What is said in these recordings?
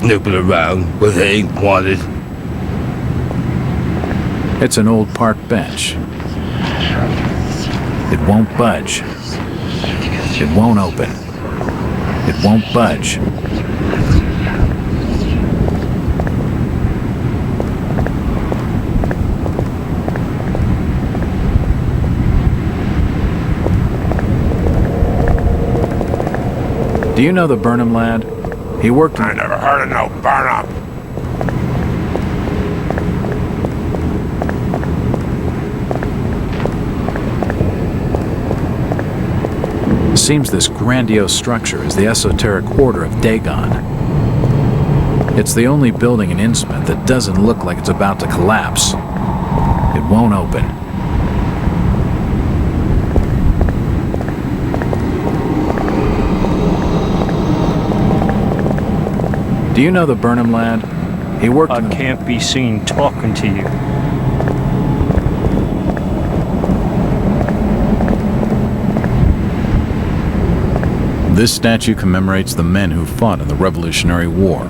snooping around where they ain't wanted. It's an old park bench. It won't budge. It won't open. It won't budge. Do you know the Burnham lad? He worked in... I never heard of no Burnham. Seems this grandiose structure is the esoteric order of Dagon. It's the only building in Innsmouth that doesn't look like it's about to collapse. It won't open. Do you know the Burnham lad? He worked I can't be seen talking to you. This statue commemorates the men who fought in the Revolutionary War.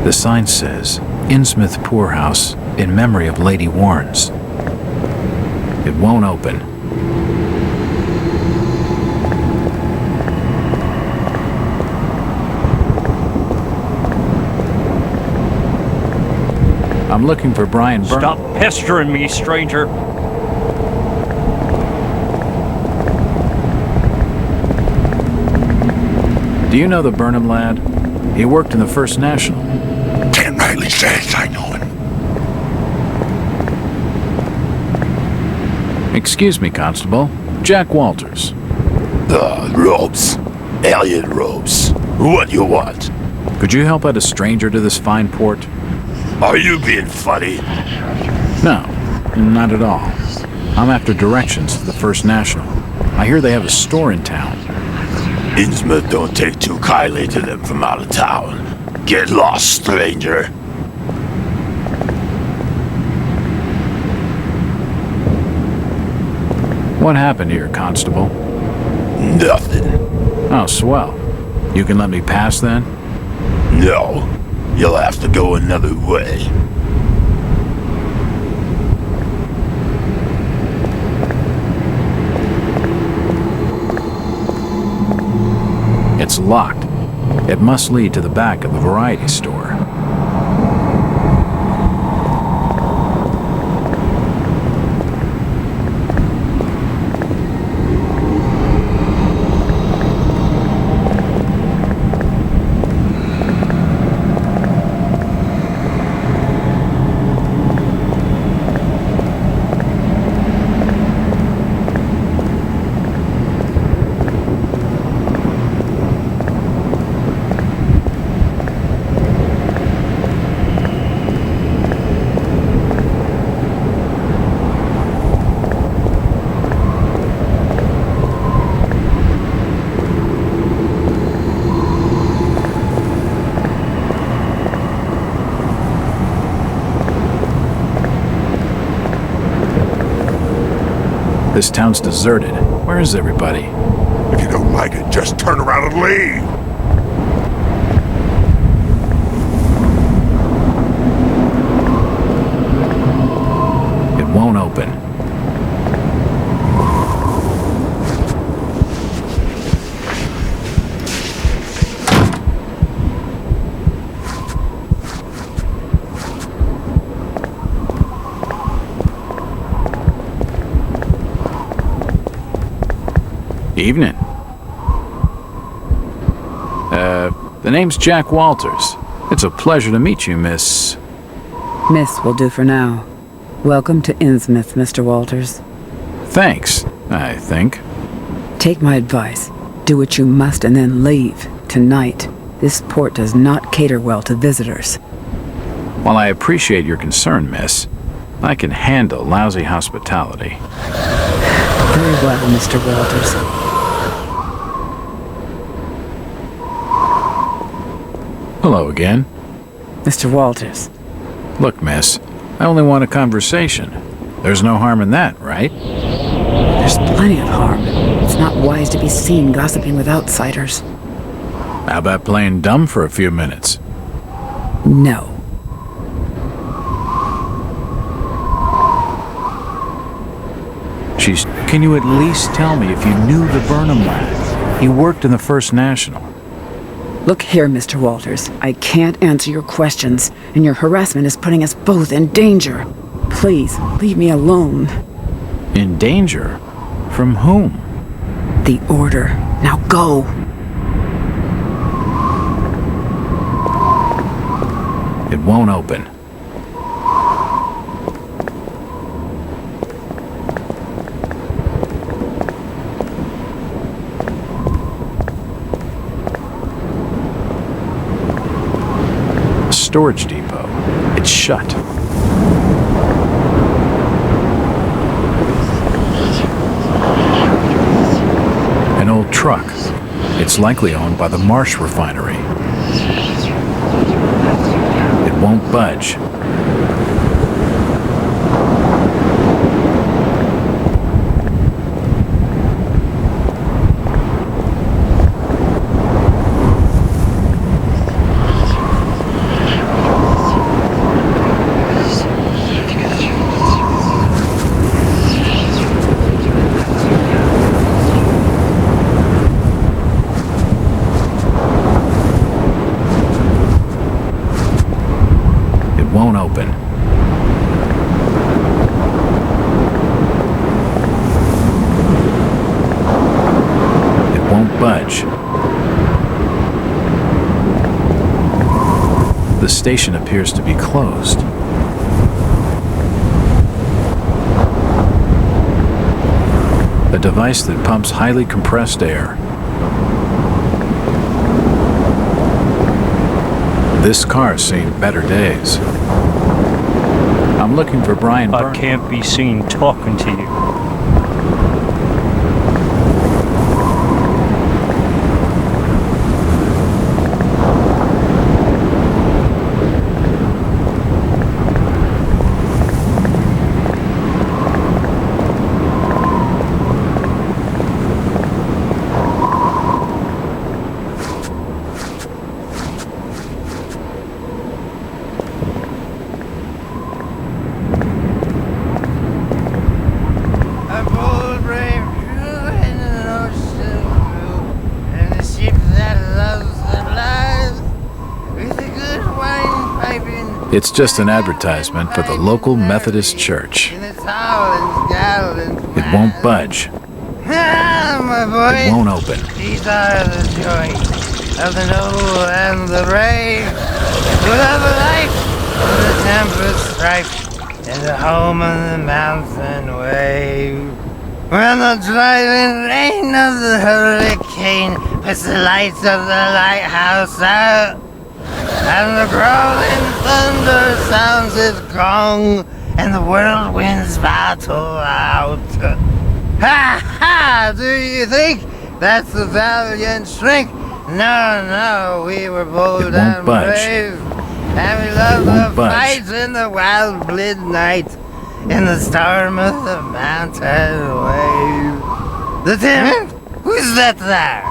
The sign says, Innsmouth Poorhouse in memory of Lady Warnes. It won't open. I'm looking for Brian Burnham. Stop pestering me, stranger. Do you know the Burnham lad? He worked in the First National. Damn rightly says I know him. Excuse me, Constable. Jack Walters. Robes. Alien robes. What you want? Could you help out a stranger to this fine port? Are you being funny? No, not at all. I'm after directions to the First National. I hear they have a store in town. Innsmouth don't take too kindly to them from out of town. Get lost, stranger. What happened here, Constable? Nothing. Oh, swell. You can let me pass then? No. You'll have to go another way. It's locked. It must lead to the back of the variety store. This town's deserted. Where is everybody? If you don't like it, just turn around and leave. It won't open. Evening. The name's Jack Walters. It's a pleasure to meet you, Miss... Miss will do for now. Welcome to Innsmouth, Mr. Walters. Thanks, I think. Take my advice. Do what you must and then leave. Tonight. This port does not cater well to visitors. While I appreciate your concern, miss, I can handle lousy hospitality. Very well, Mr. Walters. Hello again. Mr. Walters. Look, miss, I only want a conversation. There's no harm in that, right? There's plenty of harm. It's not wise to be seen gossiping with outsiders. How about playing dumb for a few minutes? No. Can you at least tell me if you knew the Burnham lad? He worked in the First National. Look here, Mr. Walters. I can't answer your questions, and your harassment is putting us both in danger. Please, leave me alone. In danger? From whom? The Order. Now go. It won't open. Storage depot. It's shut. An old truck. It's likely owned by the Marsh refinery. It won't budge. Won't open. It won't budge. The station appears to be closed. A device that pumps highly compressed air. This car's seen better days. I'm looking for Brian I Burnham. can't be seen talking to you. It's just an advertisement for the local Methodist church. It won't budge. My boy. It won't open. These are the joys of the noble and the brave, who love a life of the tempest strife in the home of the mountain wave. When the driving rain of the hurricane puts the lights of the lighthouse out, and the growling thunder sounds its gong, and the whirlwinds battle out. Ha ha! Do you think that's the valiant shrink? No, we were bold and brave, and we loved the fight in the wild midnight, in the storm of the mountain wave. Lieutenant, who's that there?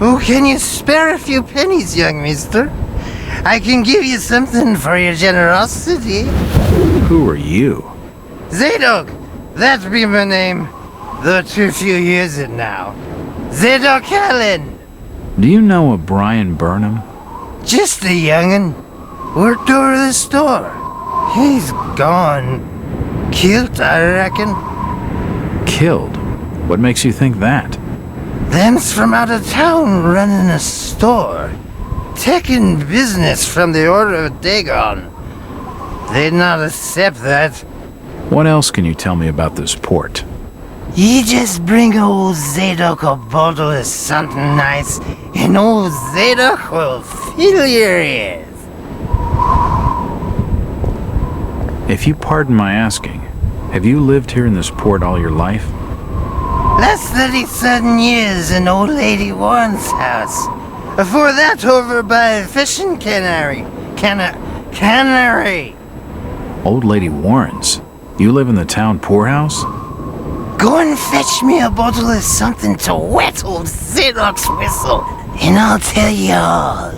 Oh, can you spare a few pennies, young mister? I can give you something for your generosity. Who are you? Zadok, that be my name, though too few years it now. Zadok Allen. Do you know a Brian Burnham? Just a young'un. Worked over the store. He's gone. Killed, I reckon. Killed? What makes you think that? Them's from out of town running a store. Taking business from the Order of Dagon. They'd not accept that. What else can you tell me about this port? You just bring old Zadok a bottle of something nice, and old Zadok will fill your ears. If you pardon my asking, have you lived here in this port all your life? Last 37 years in old lady Warren's house. Before that, over by a fishing cannery. Cannery. Old Lady Warren's? You live in the town poorhouse? Go and fetch me a bottle of something to wet old Zedok's whistle, and I'll tell you all.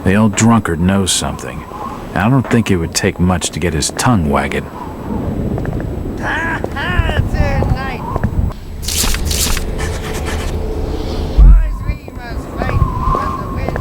The old drunkard knows something. I don't think it would take much to get his tongue wagging. Ha ha, tonight. Boys, we must fight, but the winds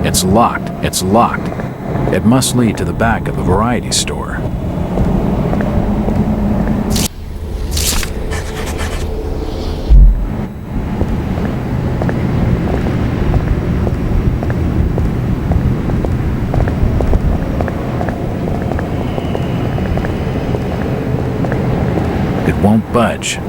It's locked. It's locked. It must lead to the back of the variety store. It won't budge.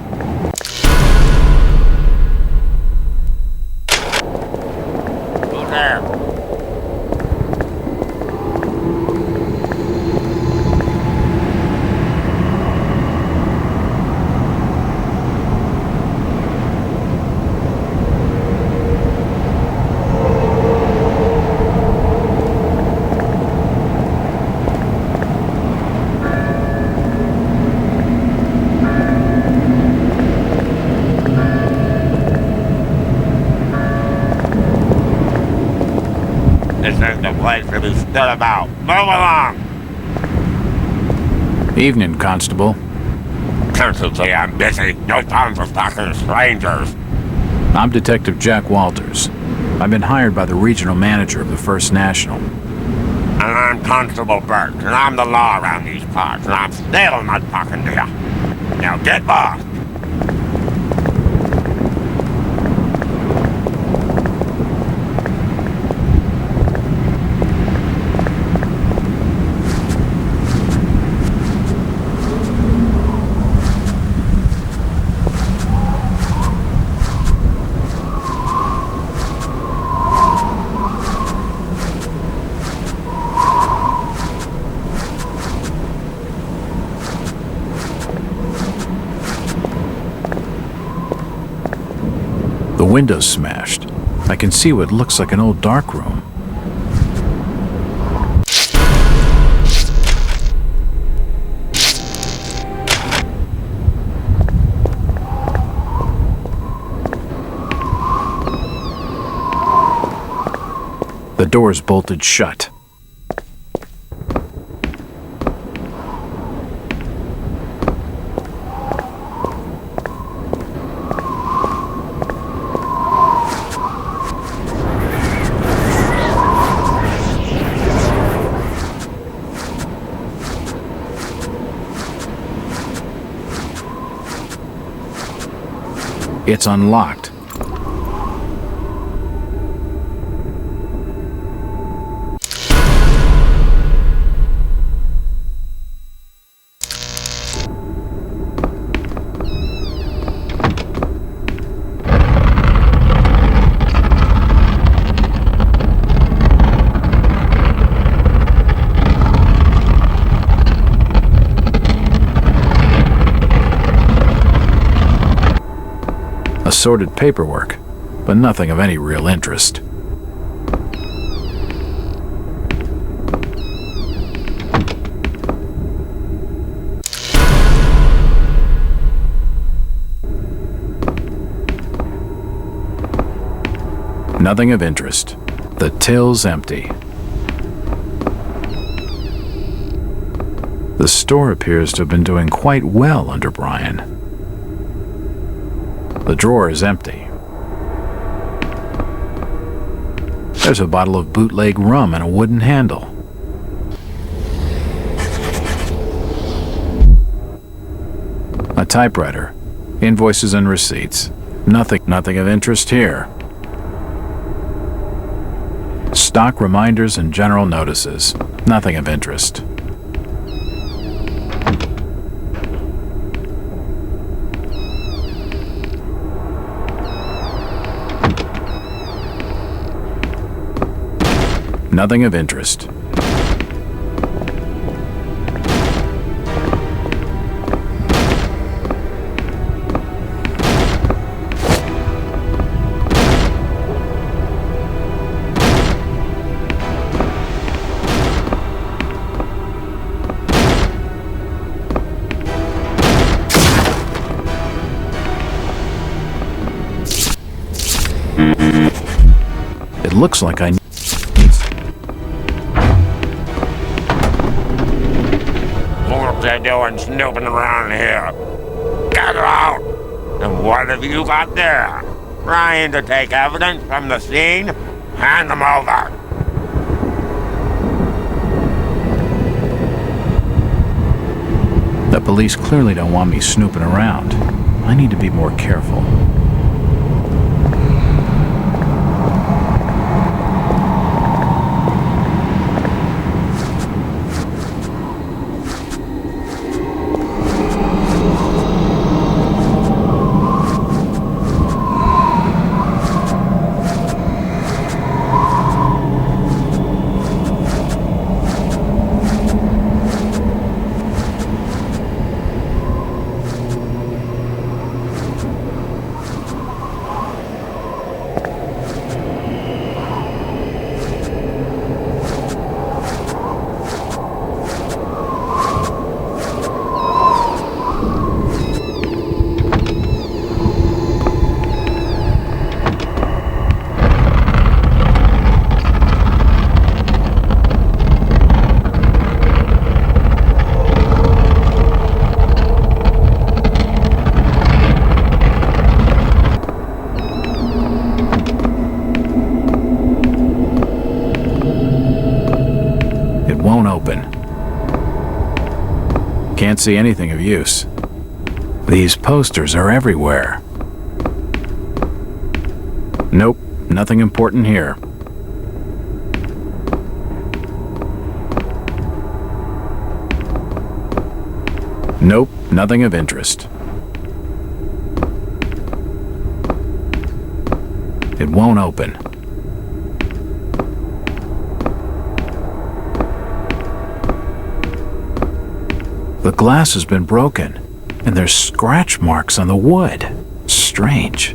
This isn't the place to be stood about. Move along! Evening, Constable. Constantly, I'm busy. No time for fucking strangers. I'm Detective Jack Walters. I've been hired by the regional manager of the First National. And I'm Constable Burt, and I'm the law around these parts, and I'm still not talking to you. Now get lost! The window's smashed. I can see what looks like an old darkroom. The door's bolted shut. It's unlocked. Assorted paperwork, but nothing of any real interest. Nothing of interest. The till's empty. The store appears to have been doing quite well under Brian. The drawer is empty. There's a bottle of bootleg rum and a wooden handle. A typewriter, invoices and receipts. Nothing of interest here. Stock reminders and general notices. Nothing of interest. Nothing of interest. It looks like I... What they doing snooping around here? Get out! And what have you got there? Trying to take evidence from the scene? Hand them over! The police clearly don't want me snooping around. I need to be more careful. Can't see anything of use. These posters are everywhere. Nope, nothing important here. Nope, nothing of interest. It won't open. The glass has been broken, and there's scratch marks on the wood. Strange.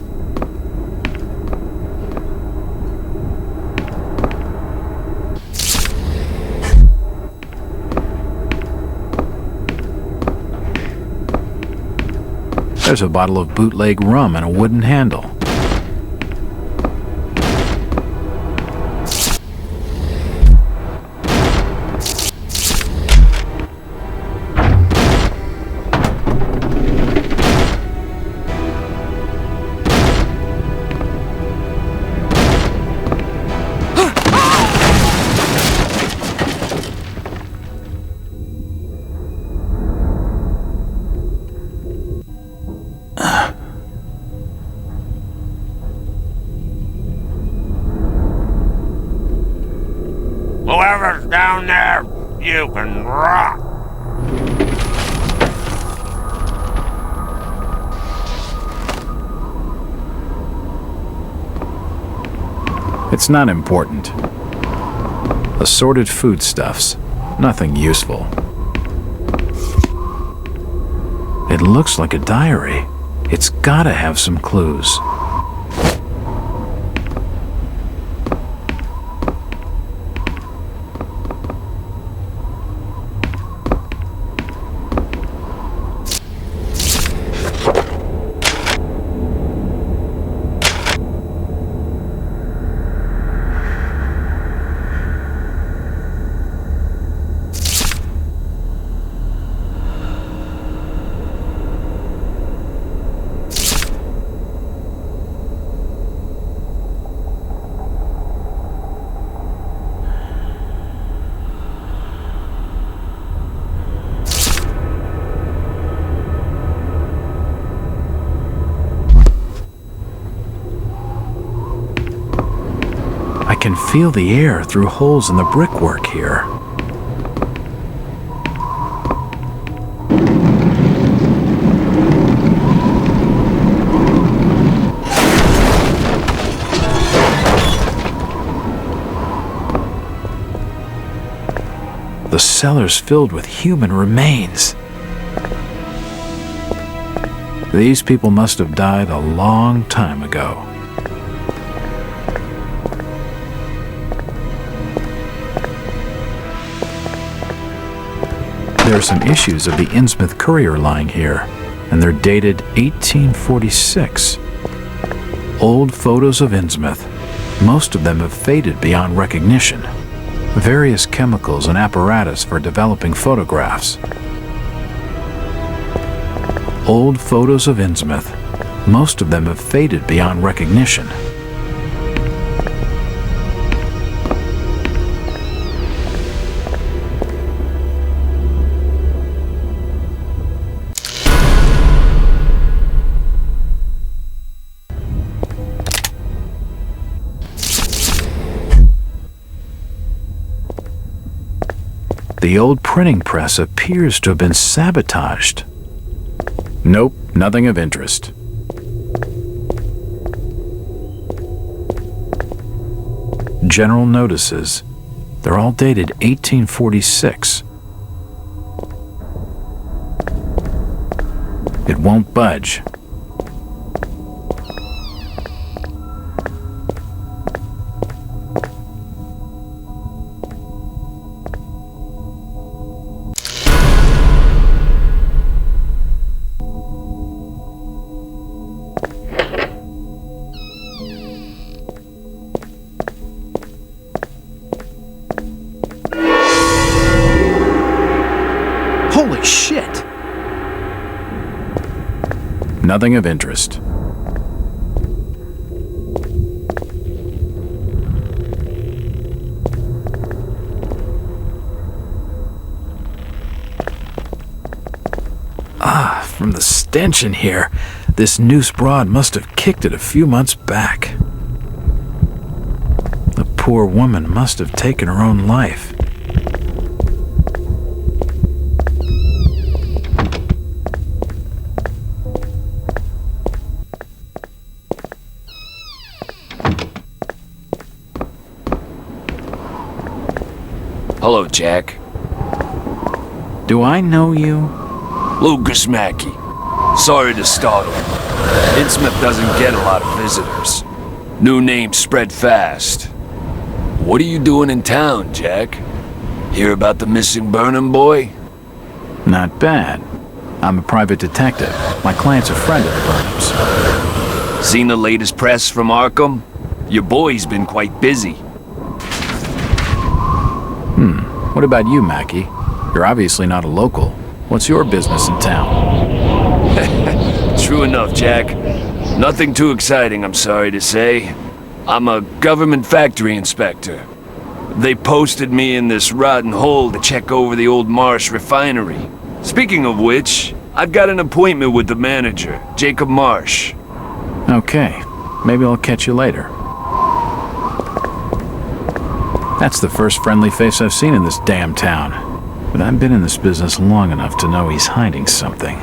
There's a bottle of bootleg rum and a wooden handle. Whoever's down there, you can rot. It's not important. Assorted foodstuffs. Nothing useful. It looks like a diary. It's gotta have some clues. feel the air through holes in the brickwork here. The cellar's filled with human remains. These people must have died a long time ago. There are some issues of the Innsmouth Courier lying here, and they're dated 1846. Old photos of Innsmouth. Most of them have faded beyond recognition. Various chemicals and apparatus for developing photographs. Old photos of Innsmouth. Most of them have faded beyond recognition. The old printing press appears to have been sabotaged. Nope, nothing of interest. General notices. They're all dated 1846. It won't budge. Holy shit! Nothing of interest. From the stench in here, this noose broad must have kicked it a few months back. The poor woman must have taken her own life. Hello, Jack. Do I know you? Lucas Mackey. Sorry to startle. Innsmouth doesn't get a lot of visitors. New names spread fast. What are you doing in town, Jack? Hear about the missing Burnham boy? Not bad. I'm a private detective. My client's a friend of the Burnhams. Seen the latest press from Arkham? Your boy's been quite busy. What about you, Mackie? You're obviously not a local. What's your business in town? True enough, Jack. Nothing too exciting, I'm sorry to say. I'm a government factory inspector. They posted me in this rotten hole to check over the old Marsh refinery. Speaking of which, I've got an appointment with the manager, Jacob Marsh. Okay, maybe I'll catch you later. That's the first friendly face I've seen in this damn town. But I've been in this business long enough to know he's hiding something.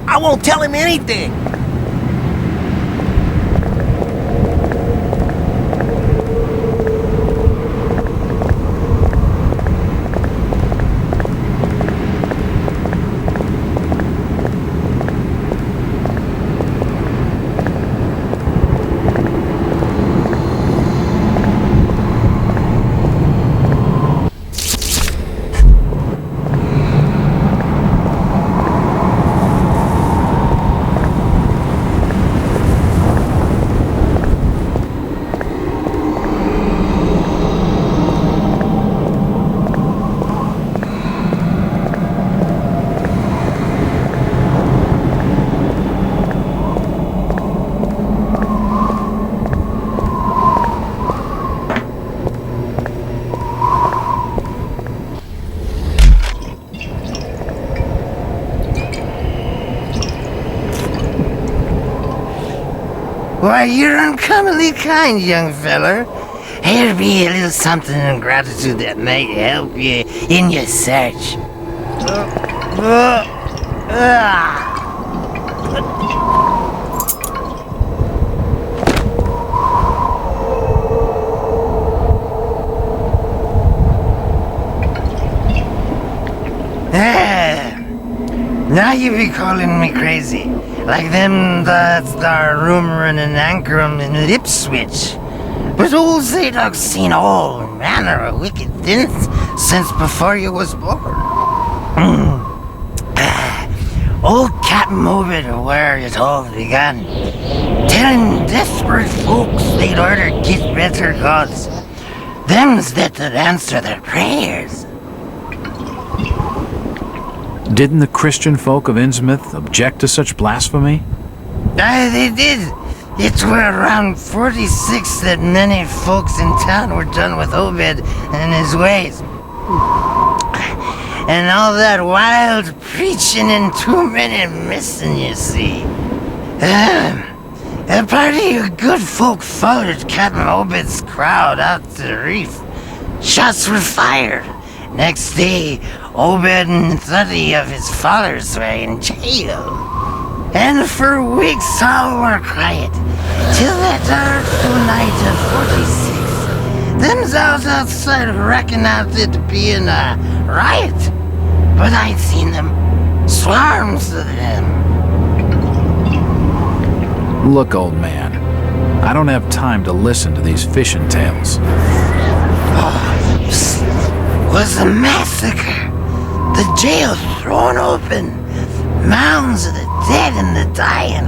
I won't tell him anything. Why, you're uncommonly kind, young feller. Here be a little something in gratitude that might help you in your search. Now you be calling me crazy, like them that's are rumoring and anchoring in Ipswich. But old Zadok's seen all manner of wicked things since before you was born. Old Captain Obed where it all began, telling desperate folks they'd order get better gods, them's that would answer their prayers. Didn't the Christian folk of Innsmouth object to such blasphemy? Aye, they did. It were around 46 that many folks in town were done with Obed and his ways. And all that wild preaching and too many missing, you see. A party of good folk followed Captain Obed's crowd out to the reef. Shots were fired. Next day, Obed and 30 of his followers were in jail. And for weeks all were quiet, till that dark night of 46. Them's out outside reckoned out it being a riot. But I'd seen them, swarms of them. Look, old man, I don't have time to listen to these fishing tales. Was a massacre. The jail thrown open. Mounds of the dead and the dying.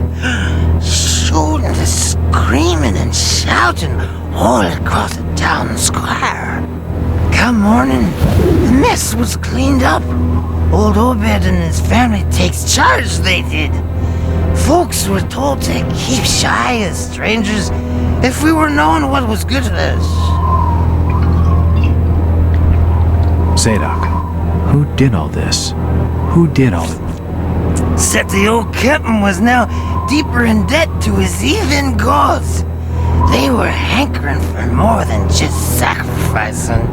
Shooting, screaming and shouting all across the town square. Come morning, the mess was cleaned up. Old Obed and his family takes charge, they did. Folks were told to keep shy as strangers if we were knowing what was good for us. Zadok, who did all this? Who did all this? Except the old captain was now deeper in debt to his heathen gods. They were hankering for more than just sacrificing.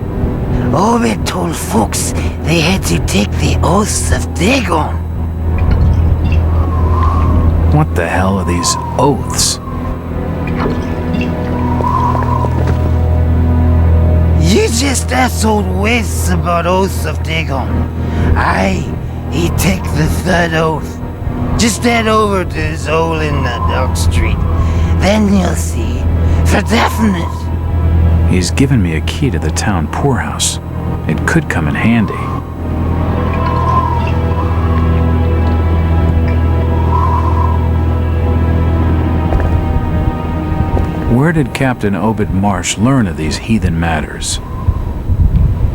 Obed told folks they had to take the oaths of Dagon. What the hell are these oaths? You just asked old Wes about oaths of Dagon. Aye, he take the third oath. Just head over to his hole in the Dock Street. Then you'll see, for definite. He's given me a key to the town poorhouse. It could come in handy. Where did Captain Obed Marsh learn of these heathen matters?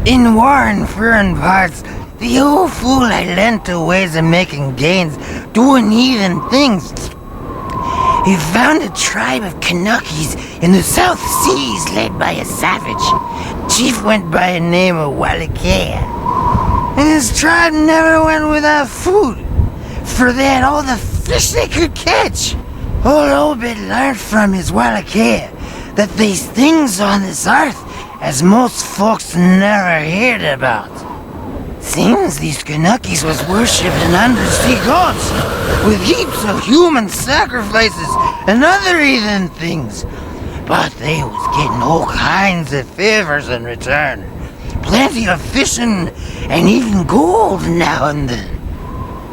In warring foreign parts, the old fool had learned the ways of making gains, doing heathen things. He found a tribe of Kanakis in the South Seas led by a savage. Chief went by the name of Wallachia. And his tribe never went without food, for they had all the fish they could catch. Old Obed learned from his Wallachia that these things on this earth as most folks never heard about. Seems these Kanakis was worshipping undersea gods, with heaps of human sacrifices and other heathen things. But they was getting all kinds of favors in return. Plenty of fishing and even gold now and then.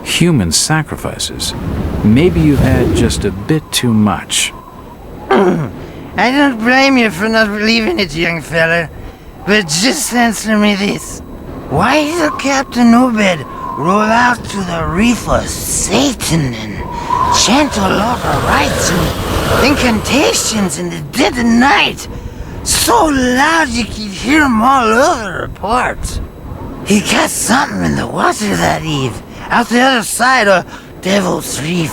Human sacrifices. Maybe you've had just a bit too much. I don't blame you for not believing it, young fella. But just answer me this. Why did Captain Obed roll out to the reef of Satan and chant a lot of rites and incantations in the dead of night? So loud you could hear them all over apart. He caught something in the water that eve, out the other side of Devil's Reef.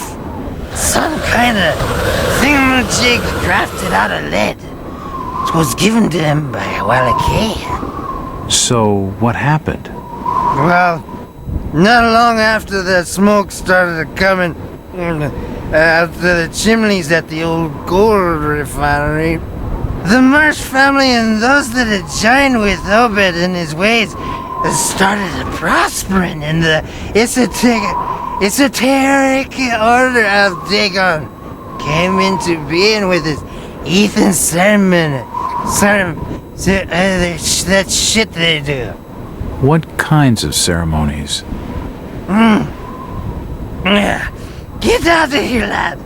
Some kind of thingamajig crafted out of lead. It was given to him by Wallachia. So, what happened? Well, not long after that smoke started coming, out to the chimneys at the old gold refinery. The Marsh family and those that had joined with Obed in his ways started prospering in the esoteric order of Dagon. Came into being with his Ethan sermon. That shit they do. What kinds of ceremonies? Get out of here, lad.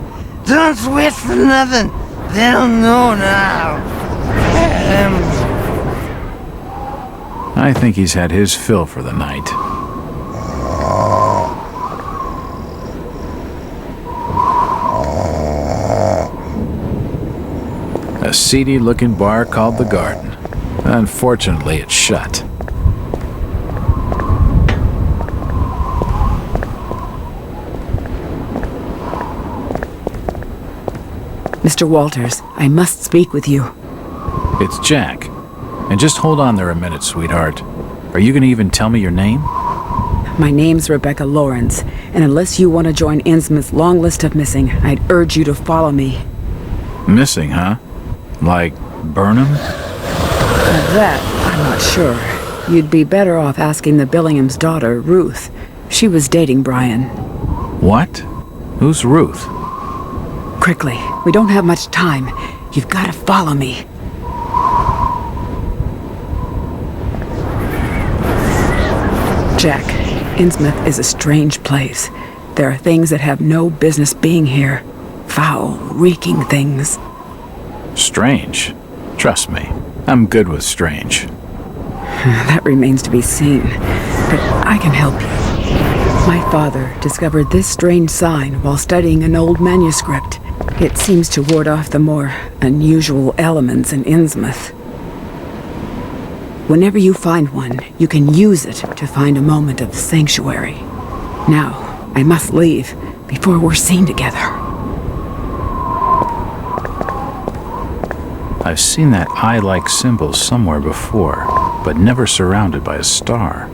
Don't wait for nothing. They'll know now. I think he's had his fill for the night. A seedy-looking bar called The Garden. Unfortunately, it's shut. Mr. Walters, I must speak with you. It's Jack. And just hold on there a minute, sweetheart. Are you gonna even tell me your name? My name's Rebecca Lawrence, and unless you want to join Innsmouth's long list of missing, I'd urge you to follow me. Missing, huh? Like Burnham? That, I'm not sure. You'd be better off asking the Billingham's daughter, Ruth. She was dating Brian. What? Who's Ruth? Quickly, we don't have much time. You've got to follow me. Jack, Innsmouth is a strange place. There are things that have no business being here. Foul, reeking things. Strange. Trust me, I'm good with strange. That remains to be seen, but I can help you. My father discovered this strange sign while studying an old manuscript. It seems to ward off the more unusual elements in Innsmouth. Whenever you find one, you can use it to find a moment of sanctuary. Now, I must leave before we're seen together. I've seen that eye-like symbol somewhere before, but never surrounded by a star.